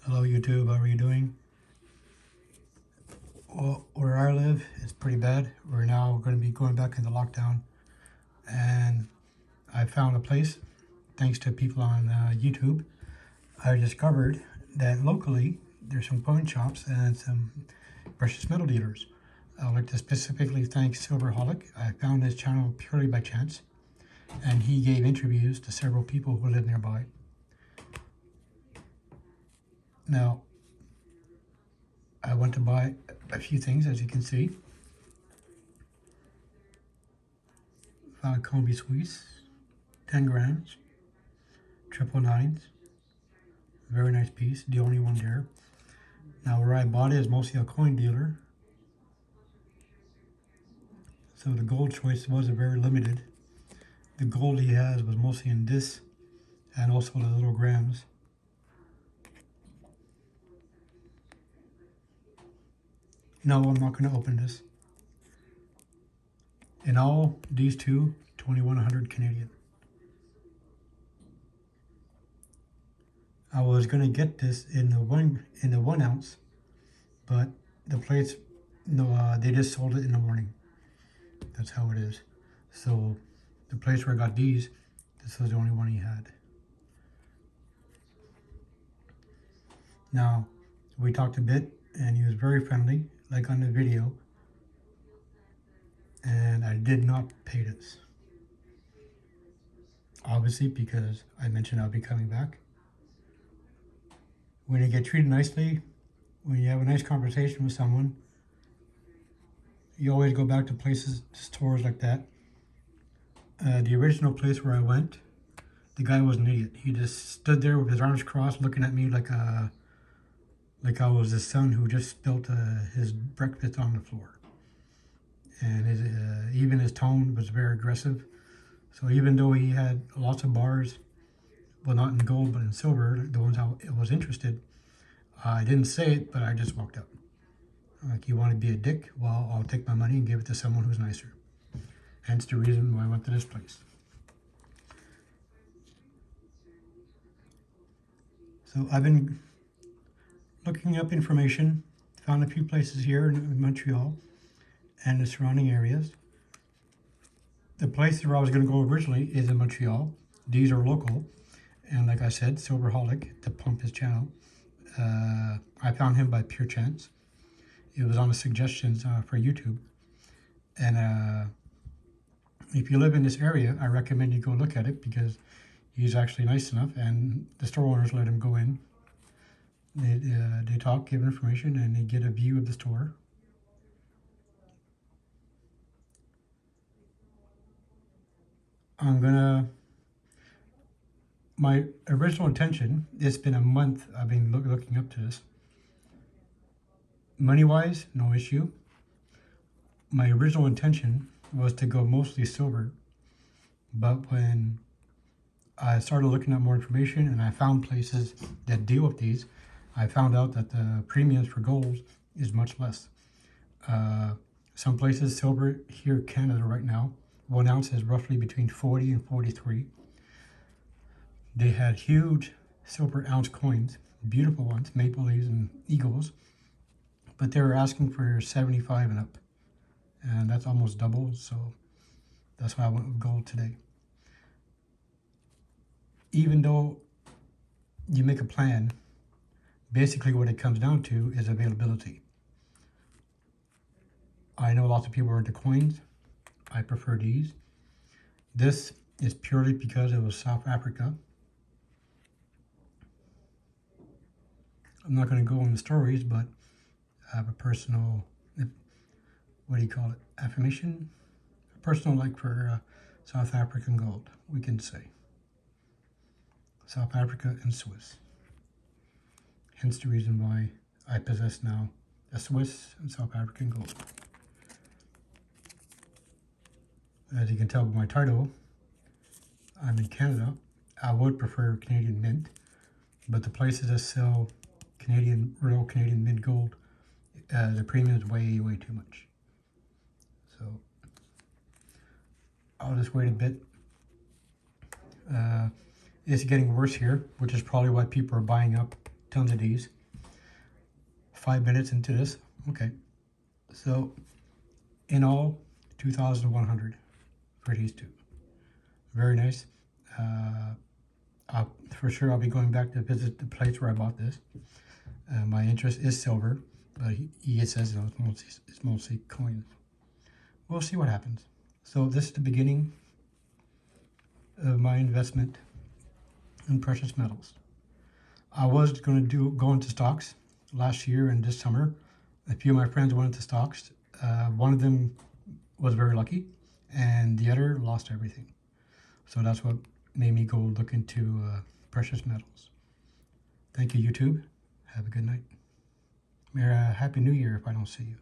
Hello YouTube, how are you doing? Well, where I live, it's pretty bad. We're now going to be going back into lockdown, and I found a place, thanks to people on YouTube. I discovered that locally there's some pawn shops and some precious metal dealers. I'd like to specifically thank Silverholic. I found his channel purely by chance, and he gave interviews to several people who live nearby. Now, I went to buy a few things, as you can see. Valcambi Swiss, 10 grams, 999s. Very nice piece, the only one there. Now where I bought it is mostly a coin dealer. So the gold choice wasn't very limited. The gold he has was mostly in this and also the little grams. No, I'm not going to open this. In all, these two, 2100 Canadian. I was going to get this in the one ounce, but the place, they just sold it in the morning. That's how it is. So the place where I got these, this was the only one he had. Now, we talked a bit and he was very friendly, like on the video. And I did not pay this. Obviously, because I mentioned I'll be coming back. When you get treated nicely, when you have a nice conversation with someone, you always go back to places, stores like that. The original place where I went, the guy was an idiot. He just stood there with his arms crossed, looking at me like I was his son who just spilt his breakfast on the floor. And even his tone was very aggressive. So even though he had lots of bars, well, not in gold, but in silver, the ones I was interested, I didn't say it, but I just walked out. Like, you want to be a dick? Well, I'll take my money and give it to someone who's nicer. Hence the reason why I went to this place. So I've been looking up information, found a few places here in Montreal and the surrounding areas. The place where I was going to go originally is in Montreal. These are local. And like I said, Silverholic, to pump his channel. I found him by pure chance. It was on the suggestions for YouTube. And if you live in this area, I recommend you go look at it because he's actually nice enough and the store owners let him go in. They talk, give information, and they get a view of the store. My original intention, it's been a month I've been looking up to this. Money-wise, no issue. My original intention was to go mostly silver, but when I started looking at more information and I found places that deal with these, I found out that the premiums for gold is much less. Some places, silver here in Canada right now, 1 ounce is roughly between 40 and 43. They had huge silver ounce coins, beautiful ones, maple leaves and eagles, but they were asking for 75 and up, and that's almost double, so that's why I went with gold today. Even though you make a plan, basically what it comes down to is availability. I know lots of people are into coins. I prefer these. This is purely because it was South Africa. I'm not going to go into stories, but I have a personal, what do you call it, affirmation? A personal like for South African gold, we can say. South Africa and Swiss. Hence the reason why I possess now a Swiss and South African gold. As you can tell by my title, I'm in Canada. I would prefer Canadian mint, but the places that sell real Canadian mint gold, the premium is way, way too much. So I'll just wait a bit. It's getting worse here, which is probably why people are buying up tons of these. 5 minutes into this. Okay. So in all, 2,100 for these two. Very nice. For sure I'll be going back to visit the place where I bought this. My interest is silver, but he says it's mostly coins. We'll see what happens. So this is the beginning of my investment in precious metals. I was going to go into stocks last year and this summer. A few of my friends went into stocks. One of them was very lucky, and the other lost everything. So that's what made me go look into precious metals. Thank you, YouTube. Have a good night. Happy New Year if I don't see you.